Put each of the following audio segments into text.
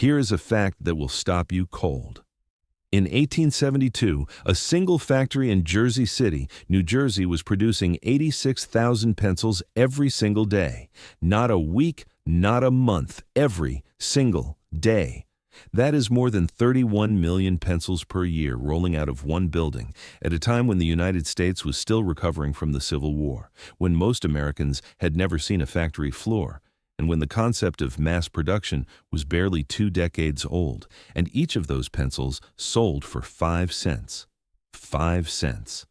Here is a fact that will stop you cold. In 1872, a single factory in Jersey City, New Jersey, was producing 86,000 pencils every single day. Not a week, not a month, every single day. That is more than 31 million pencils per year rolling out of one building, at a time when the United States was still recovering from the Civil War, when most Americans had never seen a factory floor, and when the concept of mass production was barely 2 decades old, and each of those pencils sold for 5 cents. 5 cents.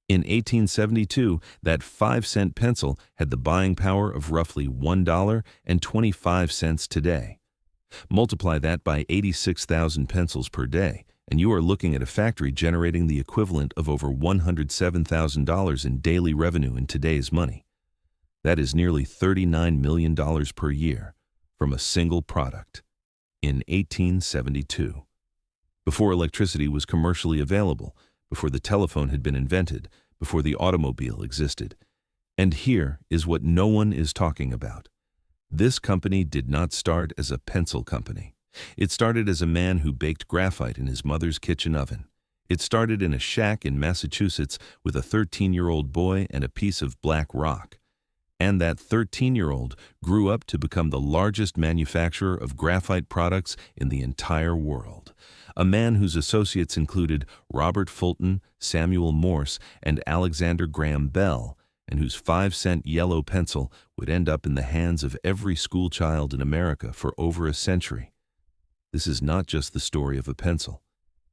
In 1872, that 5-cent pencil had the buying power of roughly $1.25 today. Multiply that by 86,000 pencils per day, and you are looking at a factory generating the equivalent of over $107,000 in daily revenue in today's money. That is nearly $39 million per year from a single product in 1872. Before electricity was commercially available, before the telephone had been invented, before the automobile existed. And here is what no one is talking about. This company did not start as a pencil company. It started as a man who baked graphite in his mother's kitchen oven. It started in a shack in Massachusetts with a 13-year-old boy and a piece of black rock. And that 13-year-old grew up to become the largest manufacturer of graphite products in the entire world. A man whose associates included Robert Fulton, Samuel Morse, and Alexander Graham Bell, and whose 5-cent yellow pencil would end up in the hands of every schoolchild in America for over a century. This is not just the story of a pencil.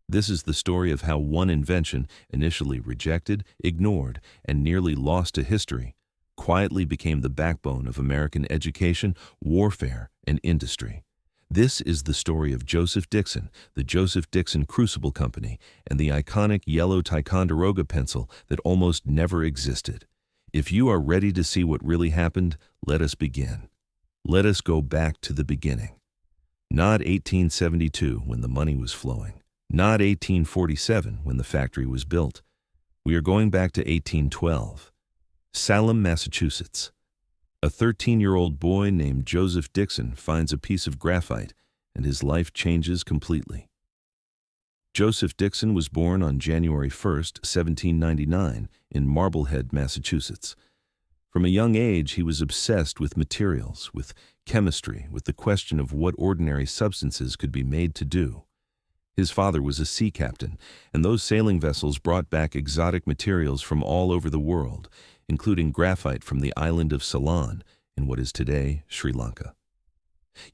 This is the story of how one invention, initially rejected, ignored, and nearly lost to history, quietly became the backbone of American education, warfare, and industry. This is the story of Joseph Dixon, the Joseph Dixon Crucible Company, and the iconic yellow Ticonderoga pencil that almost never existed. If you are ready to see what really happened, let us begin. Let us go back to the beginning. Not 1872 when the money was flowing. Not 1847 when the factory was built. We are going back to 1812. Salem, Massachusetts. A 13-year-old boy named Joseph Dixon finds a piece of graphite, and his life changes completely. Joseph Dixon was born on January 1st, 1799, in Marblehead, Massachusetts. From a young age, he was obsessed with materials, with chemistry, with the question of what ordinary substances could be made to do. His father was a sea captain, and those sailing vessels brought back exotic materials from all over the world, including graphite from the island of Ceylon in what is today Sri Lanka.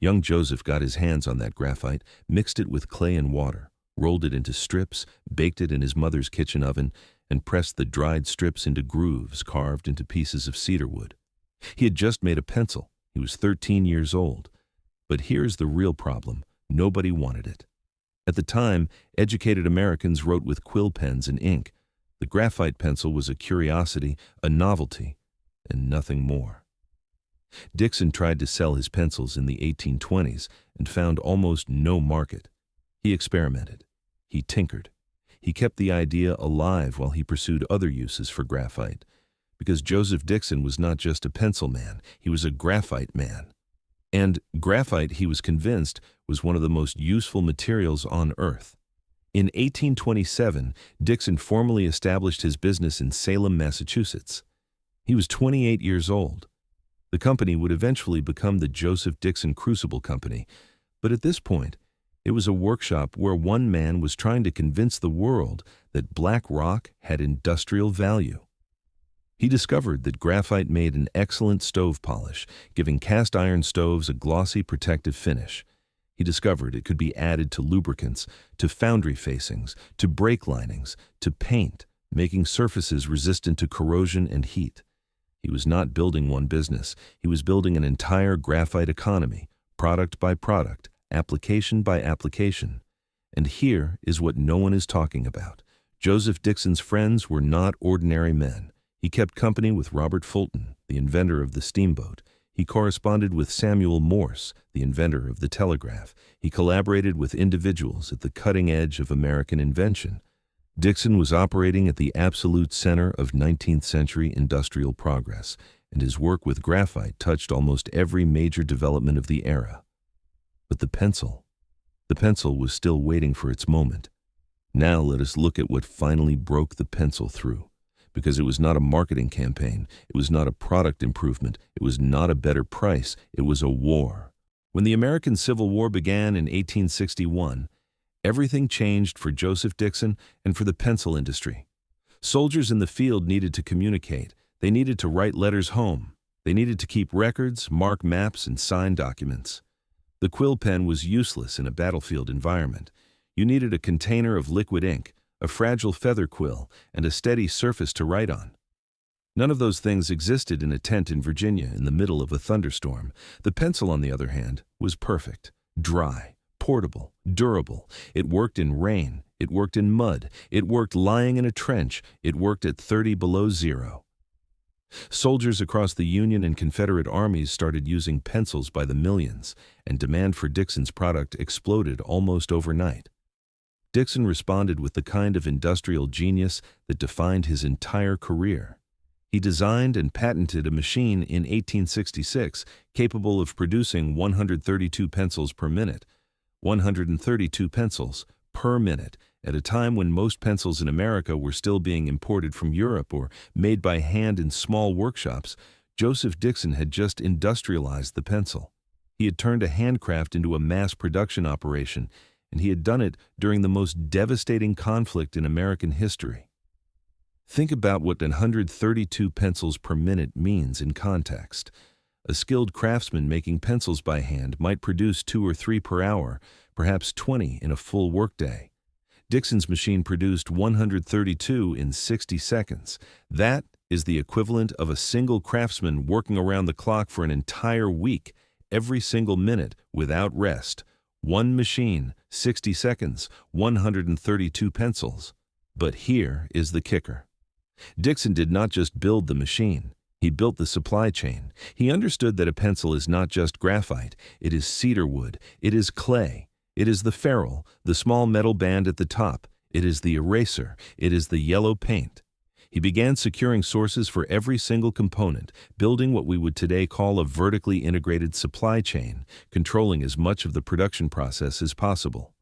Young Joseph got his hands on that graphite, mixed it with clay and water, rolled it into strips, baked it in his mother's kitchen oven, and pressed the dried strips into grooves carved into pieces of cedar wood. He had just made a pencil. He was 13 years old. But here's the real problem. Nobody wanted it. At the time, educated Americans wrote with quill pens and ink. The graphite pencil was a curiosity, a novelty, and nothing more. Dixon tried to sell his pencils in the 1820s and found almost no market. He experimented. He tinkered. He kept the idea alive while he pursued other uses for graphite. Because Joseph Dixon was not just a pencil man, he was a graphite man. And graphite, he was convinced, was one of the most useful materials on Earth. In 1827, Dixon formally established his business in Salem, Massachusetts. He was 28 years old. The company would eventually become the Joseph Dixon Crucible Company, but at this point, it was a workshop where one man was trying to convince the world that black rock had industrial value. He discovered that graphite made an excellent stove polish, giving cast iron stoves a glossy protective finish. He discovered it could be added to lubricants, to foundry facings, to brake linings, to paint, making surfaces resistant to corrosion and heat. He was not building one business. He was building an entire graphite economy, product by product, application by application. And here is what no one is talking about. Joseph Dixon's friends were not ordinary men. He kept company with Robert Fulton, the inventor of the steamboat. He corresponded with Samuel Morse, the inventor of the telegraph. He collaborated with individuals at the cutting edge of American invention. Dixon was operating at the absolute center of 19th century industrial progress, and his work with graphite touched almost every major development of the era. But the pencil, The pencil was still waiting for its moment. Now let us look at what finally broke the pencil through. Because it was not a marketing campaign, it was not a product improvement, it was not a better price, it was a war. When the American Civil War began in 1861, everything changed for Joseph Dixon and for the pencil industry. Soldiers in the field needed to communicate. They needed to write letters home. They needed to keep records, mark maps, and sign documents. The quill pen was useless in a battlefield environment. You needed a container of liquid ink, a fragile feather quill, and a steady surface to write on. None of those things existed in a tent in Virginia in the middle of a thunderstorm. The pencil, on the other hand, was perfect, dry, portable, durable. It worked in rain. It worked in mud. It worked lying in a trench. It worked at 30 below zero. Soldiers across the Union and Confederate armies started using pencils by the millions, and demand for Dixon's product exploded almost overnight. Dixon responded with the kind of industrial genius that defined his entire career. He designed and patented a machine in 1866 capable of producing 132 pencils per minute, 132 pencils per minute, at a time when most pencils in America were still being imported from Europe or made by hand in small workshops. Joseph Dixon had just industrialized the pencil. He had turned a handcraft into a mass production operation, and he had done it during the most devastating conflict in American history. Think about what 132 pencils per minute means in context. A skilled craftsman making pencils by hand might produce 2 or 3 per hour, perhaps 20 in a full workday. Dixon's machine produced 132 in 60 seconds. That is the equivalent of a single craftsman working around the clock for an entire week, every single minute, without rest. One machine, 60 seconds, 132 pencils. But here is the kicker. Dixon did not just build the machine. He built the supply chain. He understood that a pencil is not just graphite. It is cedar wood. It is clay. It is the ferrule, the small metal band at the top. It is the eraser. It is the yellow paint. He began securing sources for every single component, building what we would today call a vertically integrated supply chain, controlling as much of the production process as possible.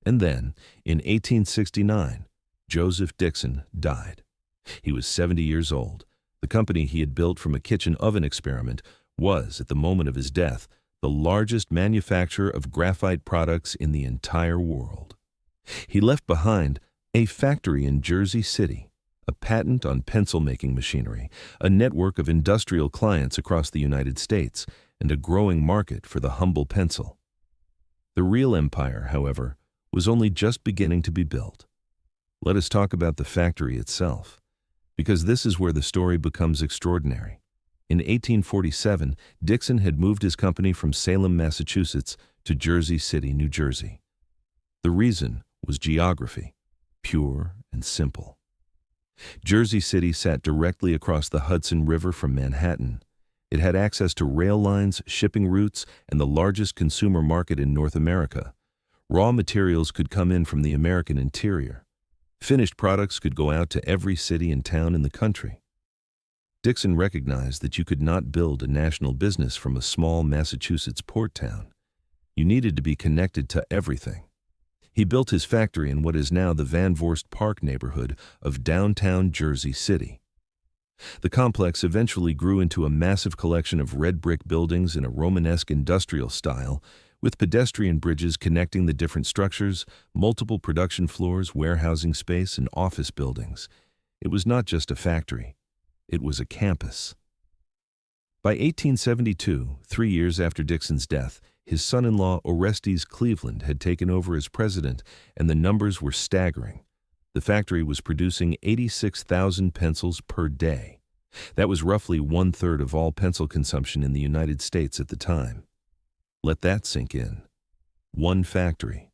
And then, in 1869, Joseph Dixon died. He was 70 years old. The company he had built from a kitchen oven experiment was, at the moment of his death, the largest manufacturer of graphite products in the entire world. He left behind a factory in Jersey City, a patent on pencil-making machinery, a network of industrial clients across the United States, and a growing market for the humble pencil. The real empire, however, was only just beginning to be built. Let us talk about the factory itself, because this is where the story becomes extraordinary. In 1847, Dixon had moved his company from Salem, Massachusetts, to Jersey City, New Jersey. The reason was geography, pure and simple. Jersey City sat directly across the Hudson River from Manhattan. It had access to rail lines, shipping routes, and the largest consumer market in North America. Raw materials could come in from the American interior. Finished products could go out to every city and town in the country. Dixon recognized that you could not build a national business from a small Massachusetts port town. You needed to be connected to everything. He built his factory in what is now the Van Vorst Park neighborhood of downtown Jersey City. The complex eventually grew into a massive collection of red brick buildings in a Romanesque industrial style, with pedestrian bridges connecting the different structures, multiple production floors, warehousing space, and office buildings. It was not just a factory. It was a campus. By 1872, 3 years after Dixon's death, his son-in-law Orestes Cleveland had taken over as president, and the numbers were staggering. The factory was producing 86,000 pencils per day. That was roughly 1/3 of all pencil consumption in the United States at the time. Let that sink in. One factory.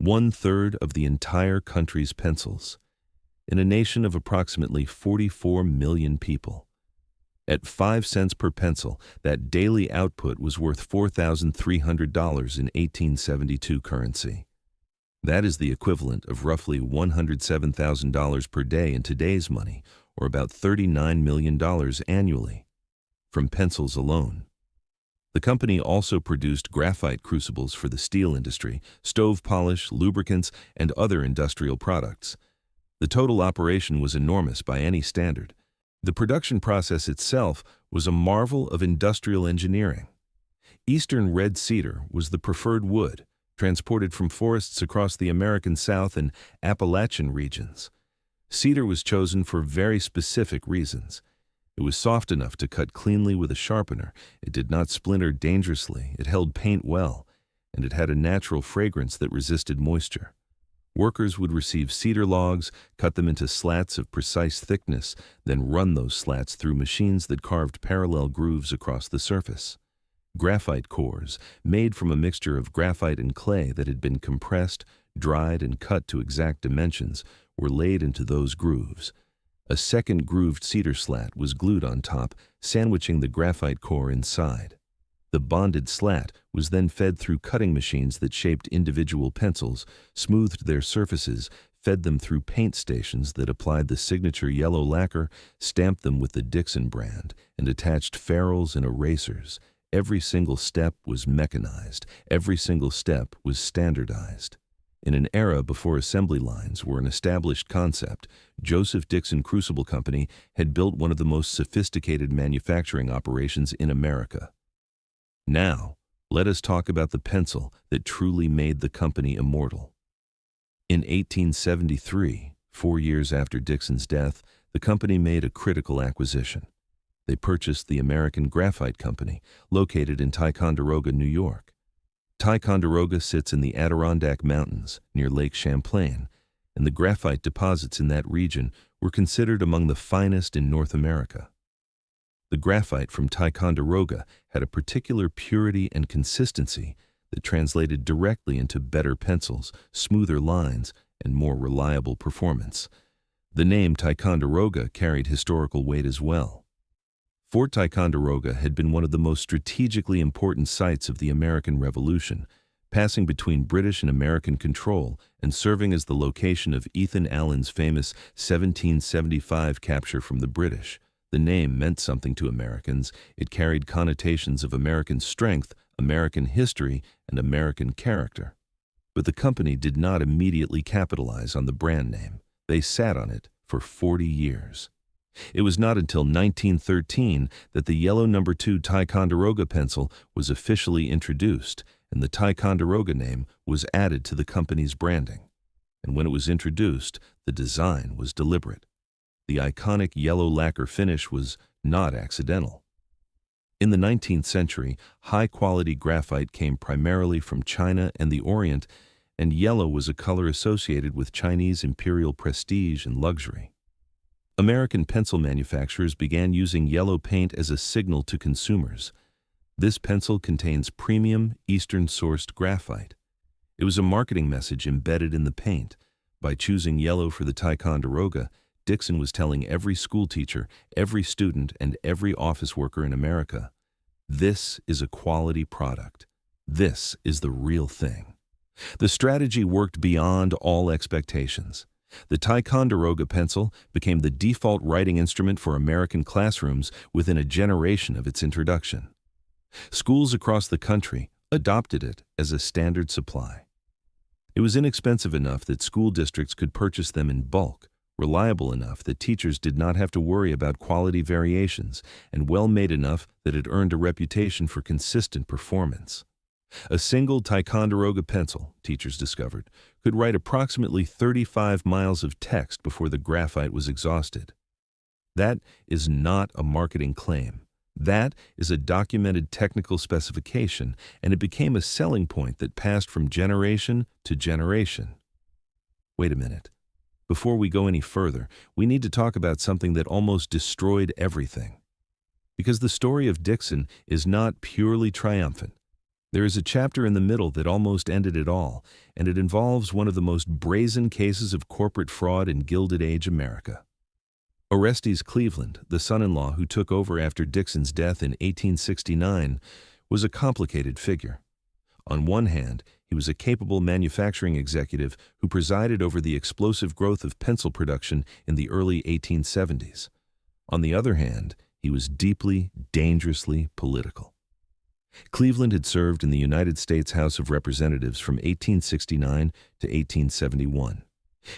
1/3 of the entire country's pencils. In a nation of approximately 44 million people. At 5 cents per pencil, that daily output was worth $4,300 in 1872 currency. That is the equivalent of roughly $107,000 per day in today's money, or about $39 million annually, from pencils alone. The company also produced graphite crucibles for the steel industry, stove polish, lubricants, and other industrial products. The total operation was enormous by any standard. The production process itself was a marvel of industrial engineering. Eastern red cedar was the preferred wood, transported from forests across the American South and Appalachian regions. Cedar was chosen for very specific reasons. It was soft enough to cut cleanly with a sharpener, it did not splinter dangerously, it held paint well, and it had a natural fragrance that resisted moisture. Workers would receive cedar logs, cut them into slats of precise thickness, then run those slats through machines that carved parallel grooves across the surface. Graphite cores, made from a mixture of graphite and clay that had been compressed, dried, and cut to exact dimensions, were laid into those grooves. A second grooved cedar slat was glued on top, sandwiching the graphite core inside. The bonded slat was then fed through cutting machines that shaped individual pencils, smoothed their surfaces, fed them through paint stations that applied the signature yellow lacquer, stamped them with the Dixon brand, and attached ferrules and erasers. Every single step was mechanized. Every single step was standardized. In an era before assembly lines were an established concept, Joseph Dixon Crucible Company had built one of the most sophisticated manufacturing operations in America. Now, let us talk about the pencil that truly made the company immortal. In 1873, 4 years after Dixon's death, the company made a critical acquisition. They purchased the American Graphite Company, located in Ticonderoga, New York. Ticonderoga sits in the Adirondack Mountains near Lake Champlain, and the graphite deposits in that region were considered among the finest in North America. The graphite from Ticonderoga had a particular purity and consistency that translated directly into better pencils, smoother lines, and more reliable performance. The name Ticonderoga carried historical weight as well. Fort Ticonderoga had been one of the most strategically important sites of the American Revolution, passing between British and American control and serving as the location of Ethan Allen's famous 1775 capture from the British. The name meant something to Americans. It carried connotations of American strength, American history, and American character. But the company did not immediately capitalize on the brand name. They sat on it for 40 years. It was not until 1913 that the yellow No. 2 Ticonderoga pencil was officially introduced, and the Ticonderoga name was added to the company's branding. And when it was introduced, the design was deliberate. The iconic yellow lacquer finish was not accidental. In the 19th century, high-quality graphite came primarily from China and the Orient, and yellow was a color associated with Chinese imperial prestige and luxury. American pencil manufacturers began using yellow paint as a signal to consumers. This pencil contains premium, Eastern-sourced graphite. It was a marketing message embedded in the paint. By choosing yellow for the Ticonderoga, Dixon was telling every schoolteacher, every student, and every office worker in America, this is a quality product. This is the real thing. The strategy worked beyond all expectations. The Ticonderoga pencil became the default writing instrument for American classrooms within a generation of its introduction. Schools across the country adopted it as a standard supply. It was inexpensive enough that school districts could purchase them in bulk, reliable enough that teachers did not have to worry about quality variations, and well-made enough that it earned a reputation for consistent performance. A single Ticonderoga pencil, teachers discovered, could write approximately 35 miles of text before the graphite was exhausted. That is not a marketing claim. That is a documented technical specification, and it became a selling point that passed from generation to generation. Wait a minute. Before we go any further, we need to talk about something that almost destroyed everything. Because the story of Dixon is not purely triumphant. There is a chapter in the middle that almost ended it all, and it involves one of the most brazen cases of corporate fraud in Gilded Age America. Orestes Cleveland, the son-in-law who took over after Dixon's death in 1869, was a complicated figure. On one hand, he was a capable manufacturing executive who presided over the explosive growth of pencil production in the early 1870s. On the other hand, he was deeply, dangerously political. Cleveland had served in the United States House of Representatives from 1869 to 1871.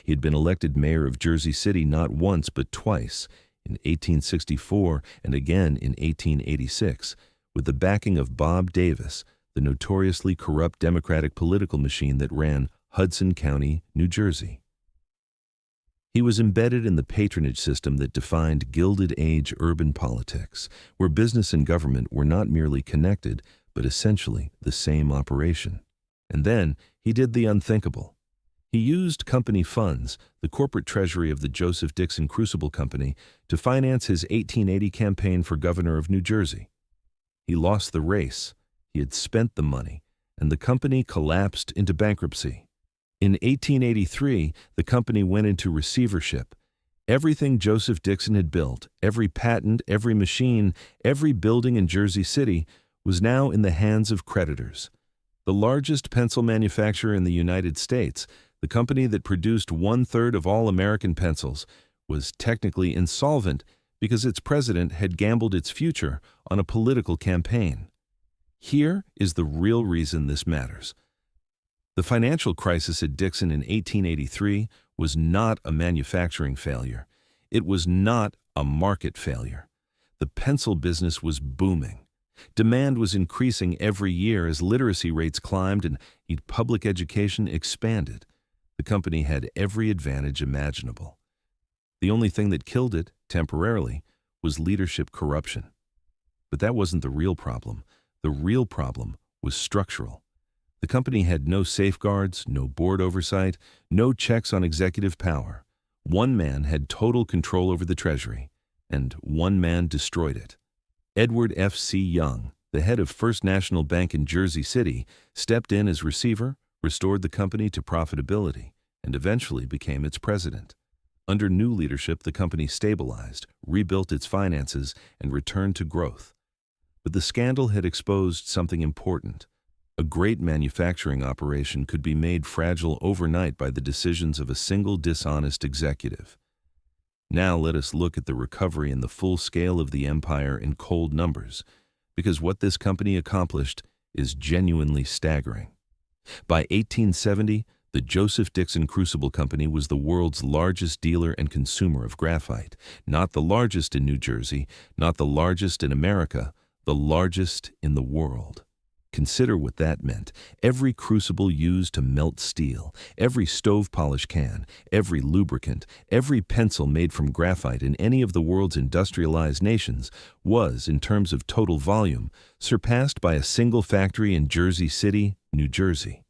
He had been elected mayor of Jersey City not once but twice, in 1864 and again in 1886, with the backing of Bob Davis, the notoriously corrupt Democratic political machine that ran Hudson County, New Jersey. He was embedded in the patronage system that defined Gilded Age urban politics, where business and government were not merely connected, but essentially the same operation. And then he did the unthinkable. He used company funds, the corporate treasury of the Joseph Dixon Crucible Company, to finance his 1880 campaign for governor of New Jersey. He lost the race, he had spent the money, and the company collapsed into bankruptcy. In 1883, the company went into receivership. Everything Joseph Dixon had built, every patent, every machine, every building in Jersey City, was now in the hands of creditors. The largest pencil manufacturer in the United States, the company that produced 1/3 of all American pencils, was technically insolvent because its president had gambled its future on a political campaign. Here is the real reason this matters. The financial crisis at Dixon in 1883 was not a manufacturing failure. It was not a market failure. The pencil business was booming. Demand was increasing every year as literacy rates climbed and public education expanded. The company had every advantage imaginable. The only thing that killed it, temporarily, was leadership corruption. But that wasn't the real problem. The real problem was structural. The company had no safeguards, no board oversight, no checks on executive power. One man had total control over the treasury, and one man destroyed it. Edward F. C. Young, the head of First National Bank in Jersey City, stepped in as receiver, restored the company to profitability, and eventually became its president. Under new leadership, the company stabilized, rebuilt its finances, and returned to growth. But the scandal had exposed something important. A great manufacturing operation could be made fragile overnight by the decisions of a single dishonest executive. Now let us look at the recovery and the full scale of the empire in cold numbers, because what this company accomplished is genuinely staggering. By 1870, the Joseph Dixon Crucible Company was the world's largest dealer and consumer of graphite, not the largest in New Jersey, not the largest in America, the largest in the world. Consider what that meant. Every crucible used to melt steel, every stove polish can, every lubricant, every pencil made from graphite in any of the world's industrialized nations was, in terms of total volume, surpassed by a single factory in Jersey City, New Jersey.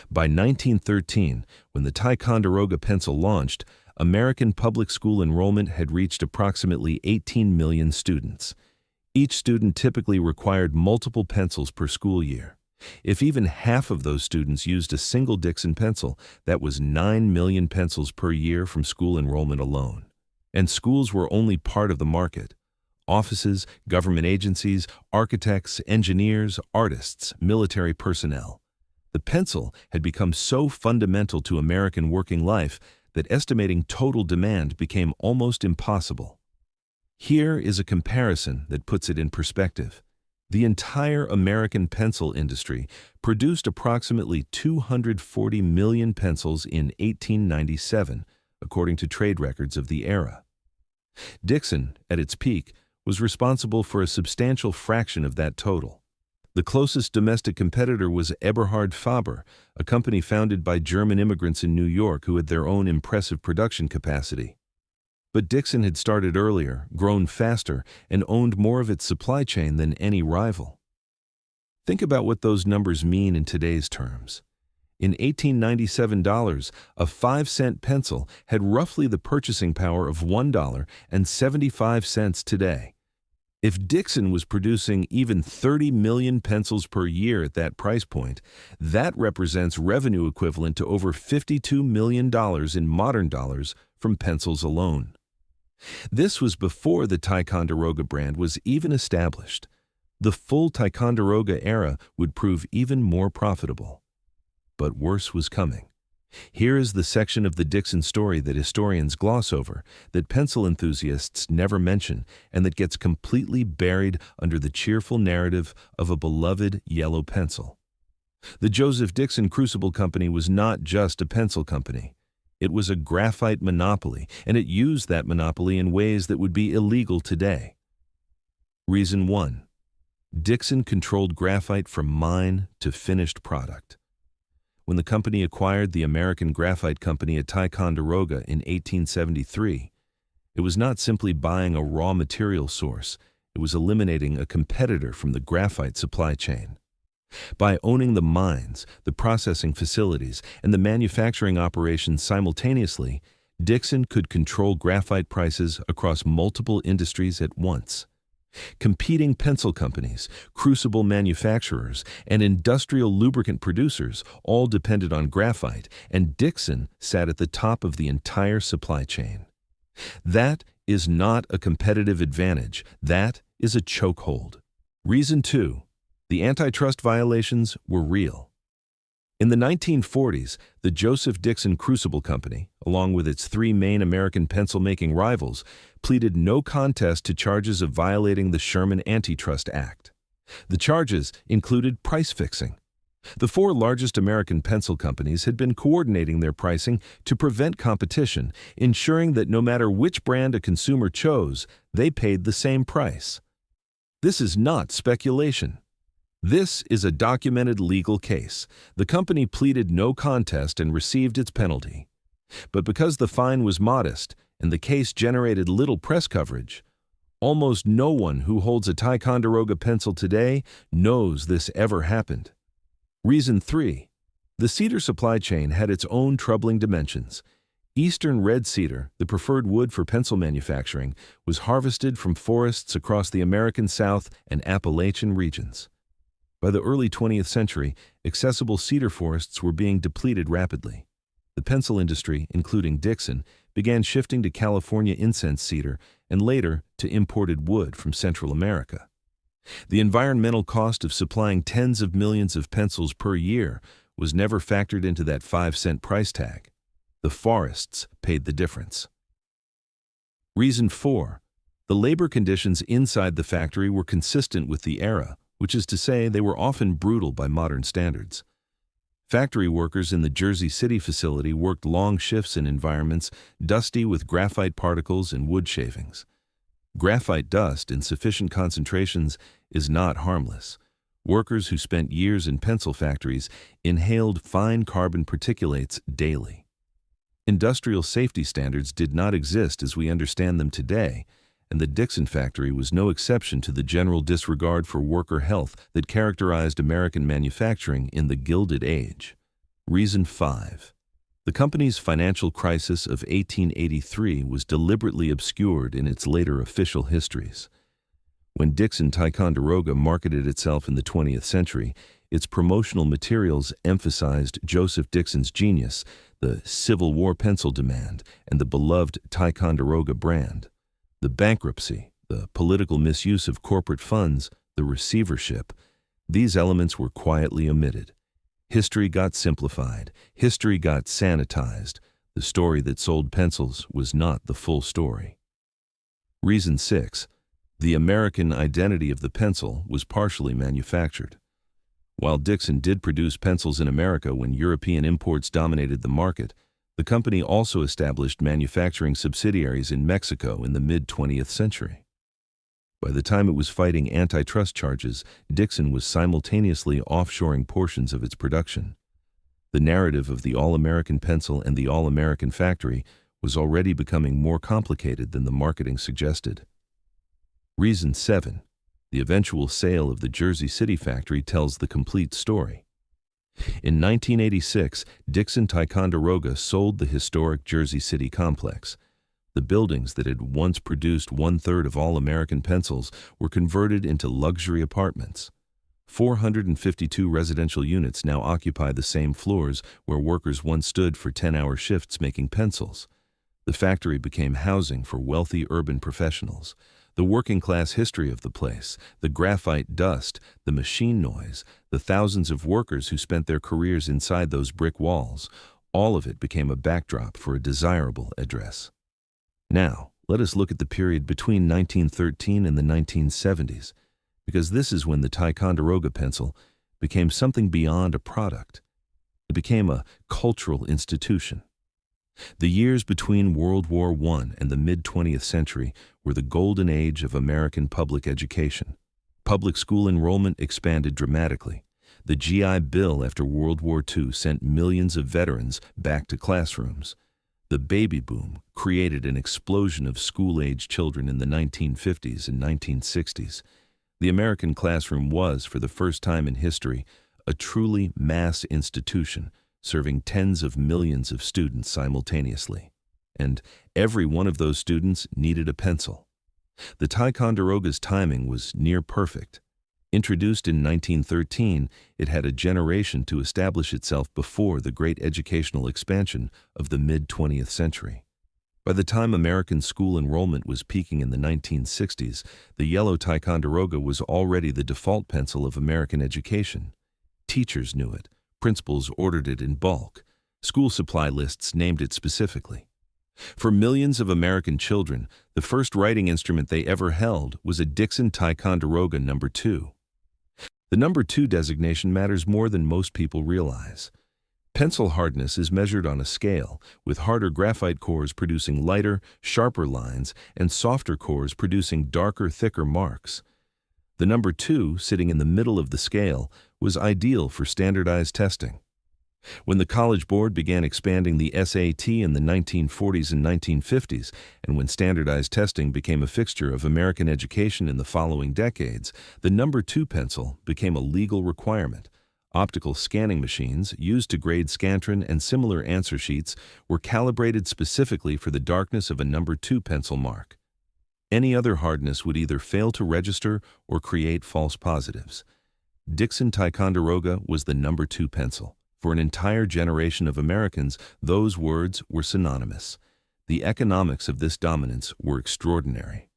By 1913, when the Ticonderoga pencil launched, American public school enrollment had reached approximately 18 million students. Each student typically required multiple pencils per school year. If even half of those students used a single Dixon pencil, that was 9 million pencils per year from school enrollment alone. And schools were only part of the market. Offices, government agencies, architects, engineers, artists, military personnel. The pencil had become so fundamental to American working life that estimating total demand became almost impossible. Here is a comparison that puts it in perspective. The entire American pencil industry produced approximately 240 million pencils in 1897, according to trade records of the era. Dixon, at its peak, was responsible for a substantial fraction of that total. The closest domestic competitor was Eberhard Faber, a company founded by German immigrants in New York who had their own impressive production capacity. But Dixon had started earlier, grown faster, and owned more of its supply chain than any rival. Think about what those numbers mean in today's terms. In 1897, a 5-cent pencil had roughly the purchasing power of $1.75 today. If Dixon was producing even 30 million pencils per year at that price point, that represents revenue equivalent to over $52 million in modern dollars from pencils alone. This was before the Ticonderoga brand was even established. The full Ticonderoga era would prove even more profitable. But worse was coming. Here is the section of the Dixon story that historians gloss over, that pencil enthusiasts never mention, and that gets completely buried under the cheerful narrative of a beloved yellow pencil. The Joseph Dixon Crucible Company was not just a pencil company. It was a graphite monopoly, and it used that monopoly in ways that would be illegal today. Reason 1. Dixon controlled graphite from mine to finished product. When the company acquired the American Graphite Company at Ticonderoga in 1873, it was not simply buying a raw material source, it was eliminating a competitor from the graphite supply chain. By owning the mines, the processing facilities, and the manufacturing operations simultaneously, Dixon could control graphite prices across multiple industries at once. Competing pencil companies, crucible manufacturers, and industrial lubricant producers all depended on graphite, and Dixon sat at the top of the entire supply chain. That is not a competitive advantage. That is a chokehold. Reason 2. The antitrust violations were real. In the 1940s, the Joseph Dixon Crucible Company, along with its three main American pencil-making rivals, pleaded no contest to charges of violating the Sherman Antitrust Act. The charges included price fixing. The four largest American pencil companies had been coordinating their pricing to prevent competition, ensuring that no matter which brand a consumer chose, they paid the same price. This is not speculation. This is a documented legal case. The company pleaded no contest and received its penalty. But because the fine was modest and the case generated little press coverage, almost no one who holds a Ticonderoga pencil today knows this ever happened. Reason 3. The cedar supply chain had its own troubling dimensions. Eastern red cedar, the preferred wood for pencil manufacturing, was harvested from forests across the American South and Appalachian regions. By the early 20th century, accessible cedar forests were being depleted rapidly. The pencil industry, including Dixon, began shifting to California incense cedar and later to imported wood from Central America. The environmental cost of supplying tens of millions of pencils per year was never factored into that 5-cent price tag. The forests paid the difference. Reason 4. The labor conditions inside the factory were consistent with the era, which is to say they were often brutal by modern standards. Factory workers in the Jersey City facility worked long shifts in environments dusty with graphite particles and wood shavings. Graphite dust in sufficient concentrations is not harmless. Workers who spent years in pencil factories inhaled fine carbon particulates daily. Industrial safety standards did not exist as we understand them today, and the Dixon factory was no exception to the general disregard for worker health that characterized American manufacturing in the Gilded Age. Reason 5. The company's financial crisis of 1883 was deliberately obscured in its later official histories. When Dixon Ticonderoga marketed itself in the 20th century, its promotional materials emphasized Joseph Dixon's genius, the Civil War pencil demand, and the beloved Ticonderoga brand. The bankruptcy, the political misuse of corporate funds, the receivership, these elements were quietly omitted. History got simplified. History got sanitized. The story that sold pencils was not the full story. Reason 6. The American identity of the pencil was partially manufactured. While Dixon did produce pencils in America when European imports dominated the market, the company also established manufacturing subsidiaries in Mexico in the mid-20th century. By the time it was fighting antitrust charges, Dixon was simultaneously offshoring portions of its production. The narrative of the All-American pencil and the All-American factory was already becoming more complicated than the marketing suggested. Reason 7. The eventual sale of the Jersey City factory tells the complete story. In 1986, Dixon Ticonderoga sold the historic Jersey City complex. The buildings that had once produced 1/3 of all American pencils were converted into luxury apartments. 452 residential units now occupy the same floors where workers once stood for 10-hour shifts making pencils. The factory became housing for wealthy urban professionals. The working-class history of the place, the graphite dust, the machine noise, the thousands of workers who spent their careers inside those brick walls, All of it became a backdrop for a desirable address. Now, let us look at the period between 1913 and the 1970s, because this is when the Ticonderoga pencil became something beyond a product. It became a cultural institution. The years between World War I and the mid-20th century were the golden age of American public education. Public school enrollment expanded dramatically. The GI Bill after World War II sent millions of veterans back to classrooms. The baby boom created an explosion of school-age children in the 1950s and 1960s. The American classroom was, for the first time in history, a truly mass institution, serving tens of millions of students simultaneously. And every one of those students needed a pencil. The Ticonderoga's timing was near perfect. Introduced in 1913, it had a generation to establish itself before the great educational expansion of the mid-20th century. By the time American school enrollment was peaking in the 1960s, the yellow Ticonderoga was already the default pencil of American education. Teachers knew it. Principals ordered it in bulk. School supply lists named it specifically. For millions of American children, the first writing instrument they ever held was a Dixon Ticonderoga No. 2. The No. 2 designation matters more than most people realize. Pencil hardness is measured on a scale, with harder graphite cores producing lighter, sharper lines and softer cores producing darker, thicker marks. The No. 2, sitting in the middle of the scale, was ideal for standardized testing. When the College Board began expanding the SAT in the 1940s and 1950s, and when standardized testing became a fixture of American education in the following decades, the No. 2 pencil became a legal requirement. Optical scanning machines, used to grade Scantron and similar answer sheets, were calibrated specifically for the darkness of a No. 2 pencil mark. Any other hardness would either fail to register or create false positives. Dixon Ticonderoga was the No. 2 pencil. For an entire generation of Americans, those words were synonymous. The economics of this dominance were extraordinary.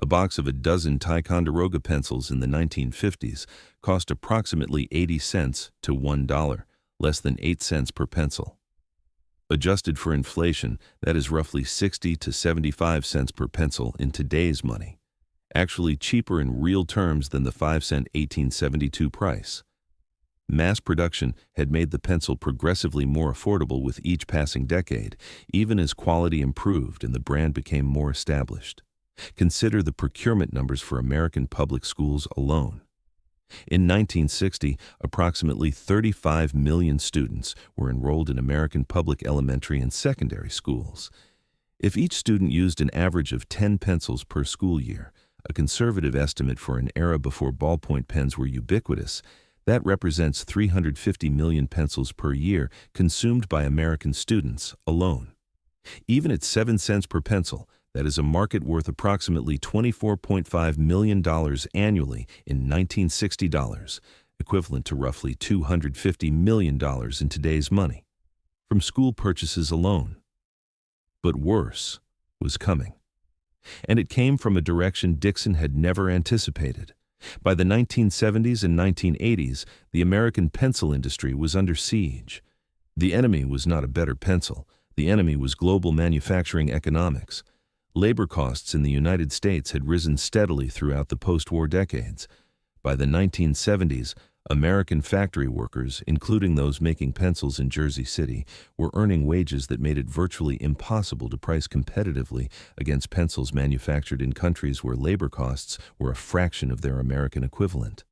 A box of a dozen Ticonderoga pencils in the 1950s cost approximately 80 cents to $1, less than 8 cents per pencil. Adjusted for inflation, that is roughly 60 to 75 cents per pencil in today's money. Actually cheaper in real terms than the 5-cent 1872 price. Mass production had made the pencil progressively more affordable with each passing decade, even as quality improved and the brand became more established. Consider the procurement numbers for American public schools alone. In 1960, approximately 35 million students were enrolled in American public elementary and secondary schools. If each student used an average of 10 pencils per school year, a conservative estimate for an era before ballpoint pens were ubiquitous, that represents 350 million pencils per year consumed by American students alone. Even at 7 cents per pencil, that is a market worth approximately $24.5 million annually in 1960 dollars, equivalent to roughly $250 million in today's money, from school purchases alone. But worse was coming. And it came from a direction Dixon had never anticipated. By the 1970s and 1980s, the American pencil industry was under siege. The enemy was not a better pencil. The enemy was global manufacturing economics. Labor costs in the United States had risen steadily throughout the post-war decades. By the 1970s, American factory workers, including those making pencils in Jersey City, were earning wages that made it virtually impossible to price competitively against pencils manufactured in countries where labor costs were a fraction of their American equivalent.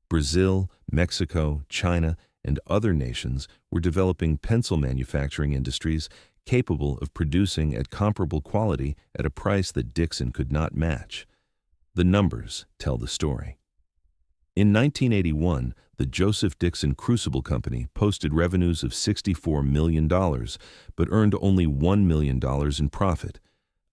Brazil, Mexico, China, and other nations were developing pencil manufacturing industries capable of producing at comparable quality at a price that Dixon could not match. The numbers tell the story. In 1981, the Joseph Dixon Crucible Company posted revenues of $64 million, but earned only $1 million in profit.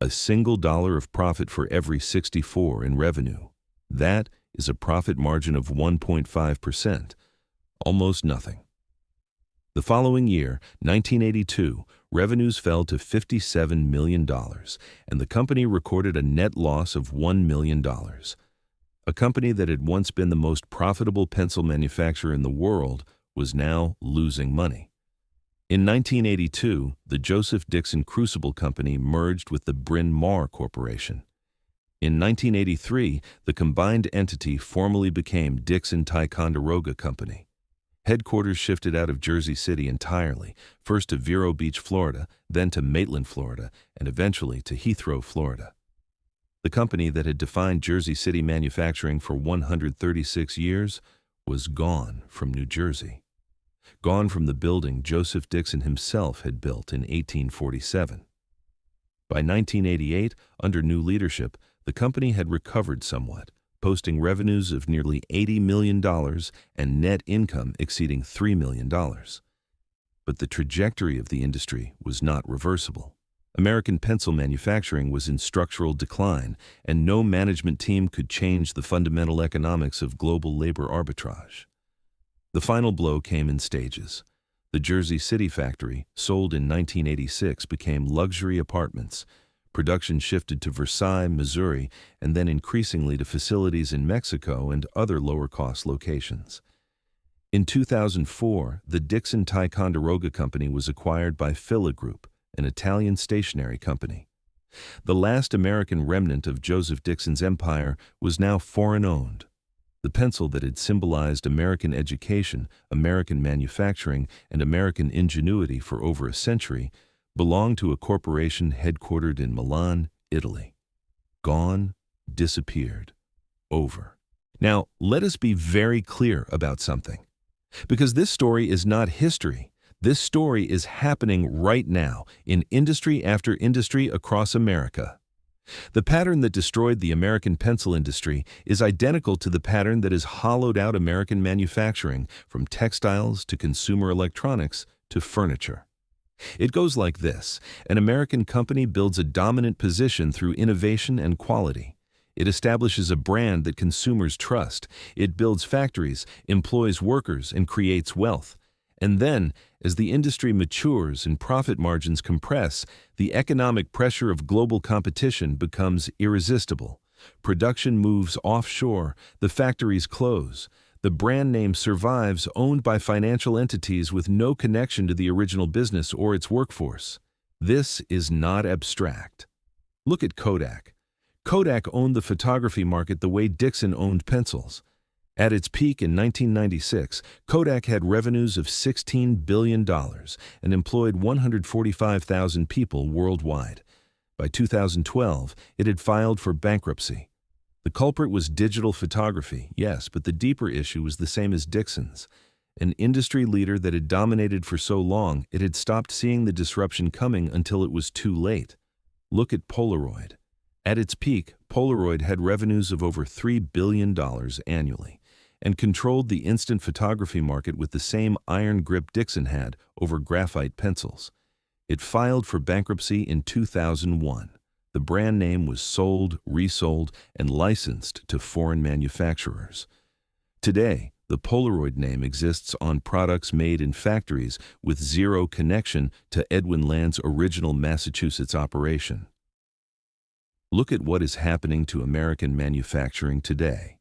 A single dollar of profit for every 64 in revenue. That is a profit margin of 1.5%, almost nothing. The following year, 1982, revenues fell to $57 million, and the company recorded a net loss of $1 million. A company that had once been the most profitable pencil manufacturer in the world was now losing money. In 1982, the Joseph Dixon Crucible Company merged with the Bryn Mawr Corporation. In 1983, the combined entity formally became Dixon Ticonderoga Company. Headquarters shifted out of Jersey City entirely, first to Vero Beach, Florida, then to Maitland, Florida, and eventually to Heathrow, Florida. The company that had defined Jersey City manufacturing for 136 years was gone from New Jersey. Gone from the building Joseph Dixon himself had built in 1847. By 1988, under new leadership, the company had recovered somewhat, posting revenues of nearly $80 million and net income exceeding $3 million. But the trajectory of the industry was not reversible. American pencil manufacturing was in structural decline, and no management team could change the fundamental economics of global labor arbitrage. The final blow came in stages. The Jersey City factory, sold in 1986, became luxury apartments. Production shifted to Versailles, Missouri, and then increasingly to facilities in Mexico and other lower-cost locations. In 2004, the Dixon Ticonderoga Company was acquired by Fila Group, an Italian stationery company. The last American remnant of Joseph Dixon's empire was now foreign-owned. The pencil that had symbolized American education, American manufacturing, and American ingenuity for over a century belonged to a corporation headquartered in Milan, Italy. Gone, disappeared, over. Now, let us be very clear about something. Because this story is not history. This story is happening right now in industry after industry across America. The pattern that destroyed the American pencil industry is identical to the pattern that has hollowed out American manufacturing, from textiles to consumer electronics to furniture. It goes like this: an American company builds a dominant position through innovation and quality. It establishes a brand that consumers trust. It builds factories, employs workers, and creates wealth. And then, as the industry matures and profit margins compress, the economic pressure of global competition becomes irresistible. Production moves offshore, the factories close. The brand name survives, owned by financial entities with no connection to the original business or its workforce. This is not abstract. Look at Kodak. Kodak owned the photography market the way Dixon owned pencils. At its peak in 1996, Kodak had revenues of $16 billion and employed 145,000 people worldwide. By 2012, it had filed for bankruptcy. The culprit was digital photography, yes, but the deeper issue was the same as Dixon's. An industry leader that had dominated for so long, it had stopped seeing the disruption coming until it was too late. Look at Polaroid. At its peak, Polaroid had revenues of over $3 billion annually and controlled the instant photography market with the same iron grip Dixon had over graphite pencils. It filed for bankruptcy in 2001. The brand name was sold, resold, and licensed to foreign manufacturers. Today, the Polaroid name exists on products made in factories with zero connection to Edwin Land's original Massachusetts operation. Look at what is happening to American manufacturing today.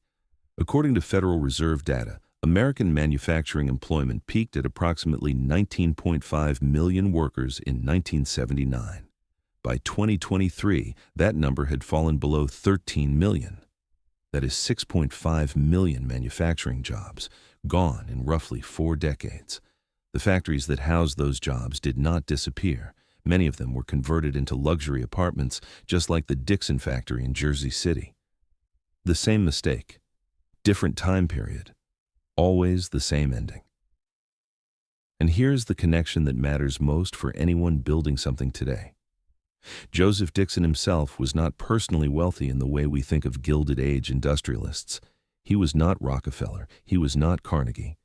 According to Federal Reserve data, American manufacturing employment peaked at approximately 19.5 million workers in 1979. By 2023, that number had fallen below 13 million. That is 6.5 million manufacturing jobs, gone in roughly 4 decades. The factories that housed those jobs did not disappear. Many of them were converted into luxury apartments, just like the Dixon factory in Jersey City. The same mistake. Different time period. Always the same ending. And here's the connection that matters most for anyone building something today. Joseph Dixon himself was not personally wealthy in the way we think of Gilded Age industrialists. He was not Rockefeller. He was not Carnegie.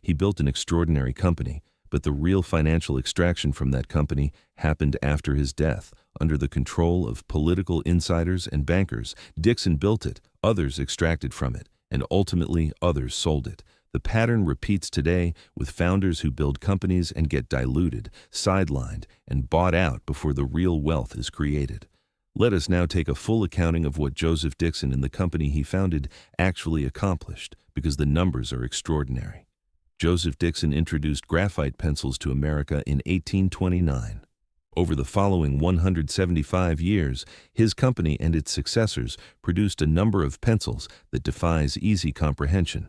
He built an extraordinary company, but the real financial extraction from that company happened after his death, under the control of political insiders and bankers. Dixon built it, others extracted from it, and ultimately others sold it. The pattern repeats today with founders who build companies and get diluted, sidelined, and bought out before the real wealth is created. Let us now take a full accounting of what Joseph Dixon and the company he founded actually accomplished, because the numbers are extraordinary. Joseph Dixon introduced graphite pencils to America in 1829. Over the following 175 years, his company and its successors produced a number of pencils that defies easy comprehension.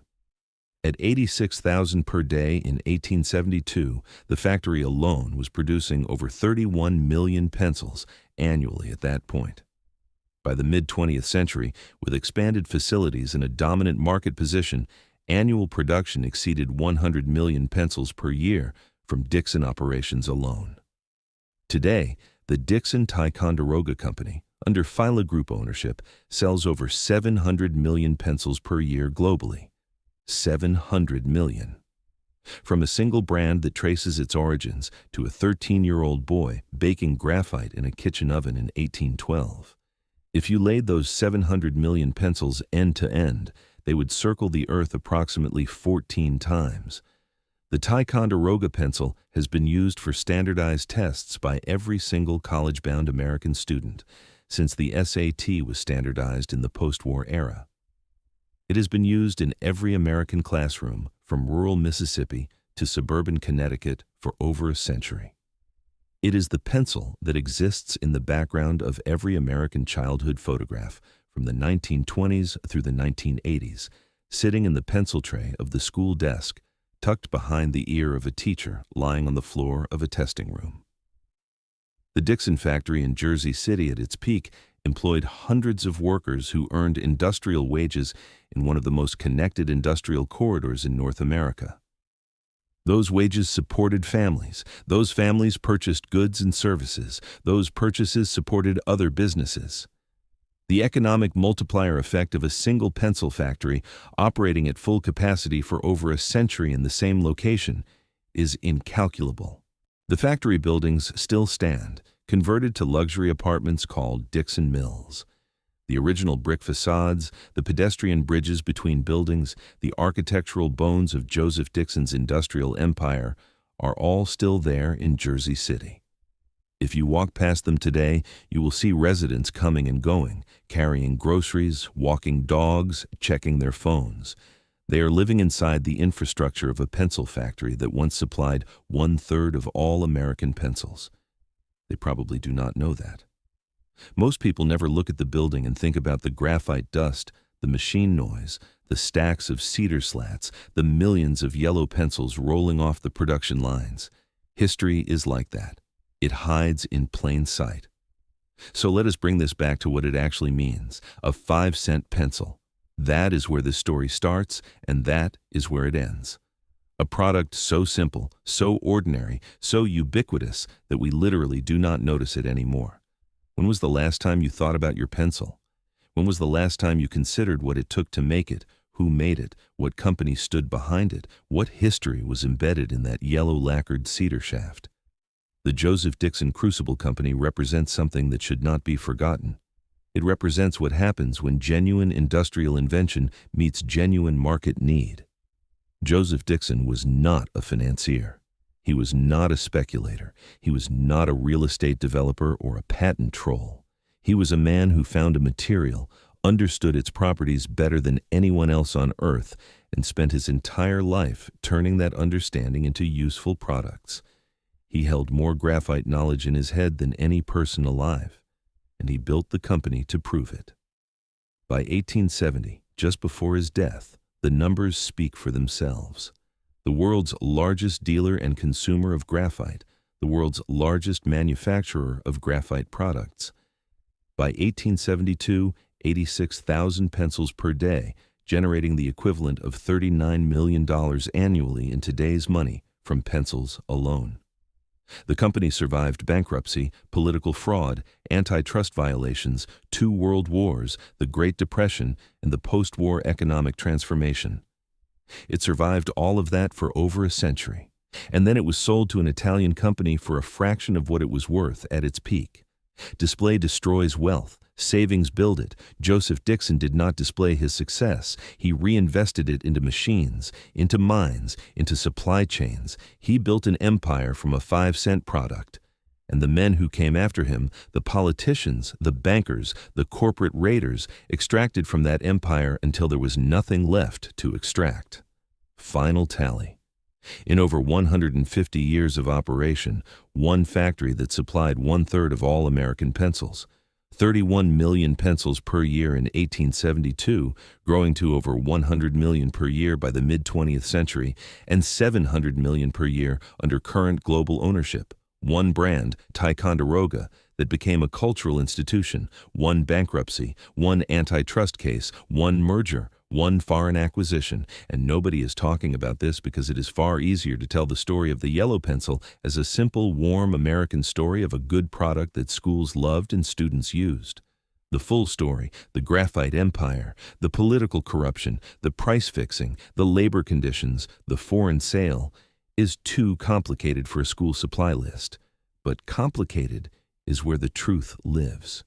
At 86,000 per day in 1872, the factory alone was producing over 31 million pencils annually at that point. By the mid-20th century, with expanded facilities and a dominant market position, annual production exceeded 100 million pencils per year from Dixon operations alone. Today, the Dixon Ticonderoga Company, under Fila Group ownership, sells over 700 million pencils per year globally. 700 million. From a single brand that traces its origins to a 13-year-old boy baking graphite in a kitchen oven in 1812. If you laid those 700 million pencils end to end, they would circle the Earth approximately 14 times. The Ticonderoga pencil has been used for standardized tests by every single college-bound American student since the SAT was standardized in the post-war era. It has been used in every American classroom from rural Mississippi to suburban Connecticut for over a century. It is the pencil that exists in the background of every American childhood photograph from the 1920s through the 1980s, sitting in the pencil tray of the school desk, tucked behind the ear of a teacher lying on the floor of a testing room. The Dixon factory in Jersey City at its peak employed hundreds of workers who earned industrial wages in one of the most connected industrial corridors in North America. Those wages supported families. Those families purchased goods and services. Those purchases supported other businesses. The economic multiplier effect of a single pencil factory operating at full capacity for over a century in the same location is incalculable. The factory buildings still stand, converted to luxury apartments called Dixon Mills. The original brick facades, the pedestrian bridges between buildings, the architectural bones of Joseph Dixon's industrial empire are all still there in Jersey City. If you walk past them today, you will see residents coming and going, carrying groceries, walking dogs, checking their phones. They are living inside the infrastructure of a pencil factory that once supplied 1/3 of all American pencils. They probably do not know that. Most people never look at the building and think about the graphite dust, the machine noise, the stacks of cedar slats, the millions of yellow pencils rolling off the production lines. History is like that. It hides in plain sight. So let us bring this back to what it actually means, a 5-cent pencil. That is where this story starts, and that is where it ends. A product so simple, so ordinary, so ubiquitous that we literally do not notice it anymore. When was the last time you thought about your pencil? When was the last time you considered what it took to make it, who made it, what company stood behind it, what history was embedded in that yellow lacquered cedar shaft? The Joseph Dixon Crucible Company represents something that should not be forgotten. It represents what happens when genuine industrial invention meets genuine market need. Joseph Dixon was not a financier. He was not a speculator. He was not a real estate developer or a patent troll. He was a man who found a material, understood its properties better than anyone else on earth, and spent his entire life turning that understanding into useful products. He held more graphite knowledge in his head than any person alive, and he built the company to prove it. By 1870, just before his death, the numbers speak for themselves. The world's largest dealer and consumer of graphite, the world's largest manufacturer of graphite products. By 1872, 86,000 pencils per day, generating the equivalent of $39 million annually in today's money from pencils alone. The company survived bankruptcy, political fraud, antitrust violations, 2 world wars, the Great Depression, and the post-war economic transformation. It survived all of that for over a century, and then it was sold to an Italian company for a fraction of what it was worth at its peak. Display destroys wealth. Savings build it. Joseph Dixon did not display his success. He reinvested it into machines, into mines, into supply chains. He built an empire from a 5-cent product. And the men who came after him, the politicians, the bankers, the corporate raiders, extracted from that empire until there was nothing left to extract. Final tally. In over 150 years of operation, one factory that supplied one-third of all American pencils, 31 million pencils per year in 1872, growing to over 100 million per year by the mid-20th century, and 700 million per year under current global ownership. One brand, Ticonderoga, that became a cultural institution, one bankruptcy, one antitrust case, one merger, one foreign acquisition, and nobody is talking about this because it is far easier to tell the story of the yellow pencil as a simple, warm American story of a good product that schools loved and students used. The full story, the graphite empire, the political corruption, the price fixing, the labor conditions, the foreign sale, is too complicated for a school supply list. But complicated is where the truth lives.